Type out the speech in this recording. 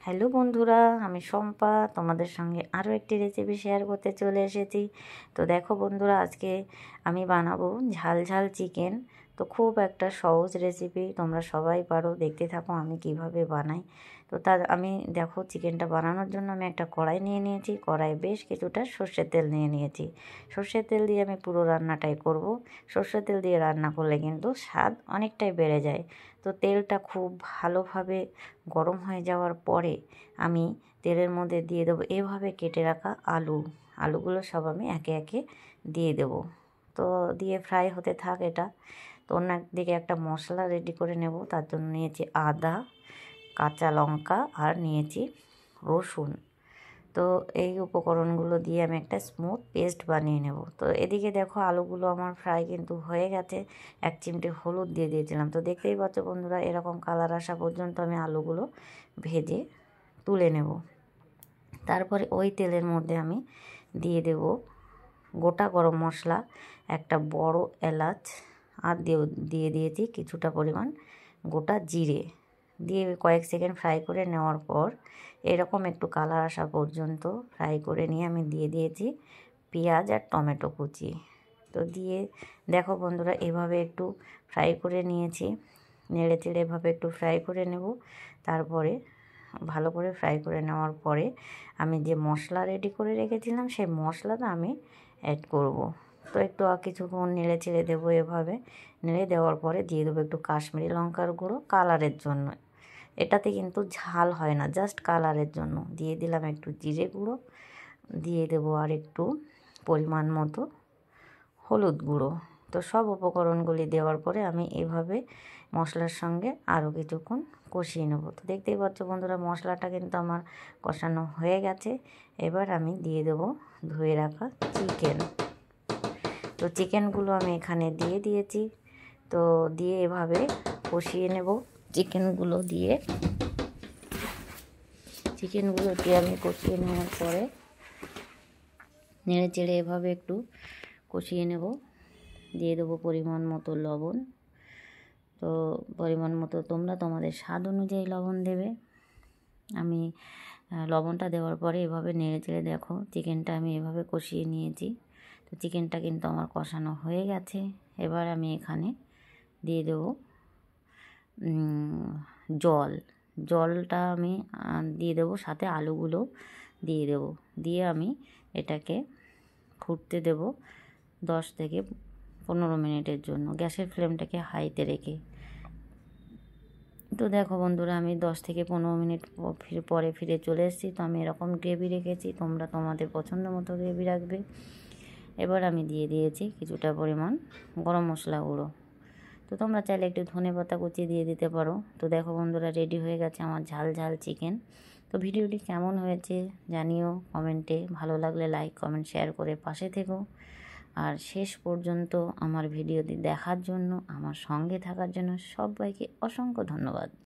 Hello বন্ধুরা, আমি শম্পা তোমাদের সঙ্গে আরও একটি রেসিপি শেয়ার করতে চলে এসেছি। তো দেখো বন্ধুরা, আজকে আমি বানাবো ঝাল ঝাল চিকেন। তো খুব একটা সহজ রেসিপি, তোমরা সবাই পারো। দেখতে থাকো আমি কিভাবে বানাই। তো আমি দেখো, চিকেনটা বানানোর জন্য আমি একটা কড়াই নিয়ে নিয়েছি। কড়াই বেশ কিছুটা সর্ষের তেল নিয়ে নিয়েছি। সর্ষের তেল দিয়ে আমি পুরো রান্নাটাই করব। সর্ষের তেল দিয়ে রান্না করলে কিন্তু স্বাদ অনেকটাই বেড়ে যায়। তো তেলটা খুব ভালোভাবে গরম হয়ে যাওয়ার পরে আমি তেলের মধ্যে দিয়ে দেবো এভাবে কেটে রাখা আলুগুলো সব আমি একে একে দিয়ে দেবো। তো দিয়ে ফ্রাই হতে থাক এটা। তো অন্য দিকে একটা মশলা রেডি করে নেব। তার জন্য নিয়েছি আদা, কাঁচা লঙ্কা আর নিয়েছি রসুন। তো এই উপকরণগুলো দিয়ে আমি একটা স্মুথ পেস্ট বানিয়ে নেব। তো এদিকে দেখো, আলুগুলো আমার ফ্রাই কিন্তু হয়ে গেছে। 1 চিমটে হলুদ দিয়ে দিয়েছিলাম। তো দেখতেই পাচ্ছ বন্ধুরা, এরকম কালার আসা পর্যন্ত আমি আলুগুলো ভেজে তুলে নেব। তারপরে ওই তেলের মধ্যে আমি দিয়ে দেব গোটা গরম মশলা, একটা বড় এলাচ, আর দিয়ে দিয়েছি কিছুটা পরিমাণ গোটা জিরে। দিয়ে কয়েক সেকেন্ড ফ্রাই করে নেওয়ার পর এরকম একটু কালার আসা পর্যন্ত ফ্রাই করে নিয়ে আমি দিয়ে দিয়েছি পেঁয়াজ আর টমেটো কুচি। তো দিয়ে দেখো বন্ধুরা, এভাবে একটু ফ্রাই করে নিয়েছি। নেড়ে চেড়ে এভাবে একটু ফ্রাই করে নেব। তারপরে ভালো করে ফ্রাই করে নেওয়ার পরে আমি যে মশলা রেডি করে রেখেছিলাম সেই মশলাটা আমি অ্যাড করব। তো একটু কিছুক্ষণ নেড়ে চেড়ে দেবো। এভাবে নেড়ে দেওয়ার পরে দিয়ে দেবো একটু কাশ্মীরি লঙ্কার গুঁড়ো কালারের জন্য। এটাতে কিন্তু ঝাল হয় না, জাস্ট কালারের জন্য। দিয়ে দিলাম একটু জিরে গুঁড়ো, দিয়ে দেবো আর একটু পরিমাণ মতো হলুদ গুঁড়ো। তো সব উপকরণগুলি দেওয়ার পরে আমি এভাবে মশলার সঙ্গে আরও কিছুক্ষণ কষিয়ে নেব। তো দেখতেই পাচ্ছ বন্ধুরা, মশলাটা কিন্তু আমার কষানো হয়ে গেছে। এবার আমি দিয়ে দেব ধুয়ে রাখা চিকেন। তো চিকেনগুলো আমি এখানে দিয়ে দিয়েছি। তো দিয়ে এভাবে কষিয়ে নেব। চিকেনগুলো দিয়ে আমি কষিয়ে নেওয়ার পরে নেড়ে চেড়ে এভাবে একটু কষিয়ে নেব। দিয়ে দেবো পরিমাণ মতো লবণ। তো পরিমাণ মতো তোমরা তোমাদের স্বাদ অনুযায়ী লবণ দেবে। আমি লবণটা দেওয়ার পরে এভাবে নেড়ে চেড়ে দেখো, চিকেনটা আমি এভাবে কষিয়ে নিয়েছি। তো চিকেনটা কিন্তু আমার কষানো হয়ে গেছে। এবার আমি এখানে দিয়ে দেবো জলটা আমি দিয়ে দেবো, সাথে আলুগুলো দিয়ে দেবো। দিয়ে আমি এটাকে ফুটতে দেব 10 থেকে 15 মিনিটের জন্য, গ্যাসের ফ্লেমটাকে হাইতে রেখে। তো দেখো বন্ধুরা, আমি 10 থেকে 15 মিনিট পরে ফিরে চলে এসেছি। তো আমি এরকম গ্রেভি রেখেছি, তোমরা তোমাদের পছন্দ মতো গ্রেভি রাখবে। এবার আমি দিয়ে দিয়েছি কিছুটা পরিমাণ গরম মশলা গুঁড়ো। তো তোমরা চাইলে একটু ধনেপাতা কুচি দিয়ে দিতে পারো। তো দেখো বন্ধুরা, রেডি হয়ে গেছে আমার ঝাল ঝাল চিকেন। তো ভিডিওটি কেমন হয়েছে জানিও কমেন্টে। ভালো লাগলে লাইক, কমেন্ট, শেয়ার করে পাশে থেকো। আর শেষ পর্যন্ত আমার ভিডিওটি দেখার জন্য, আমার সঙ্গে থাকার জন্য সবাইকে অসংখ্য ধন্যবাদ।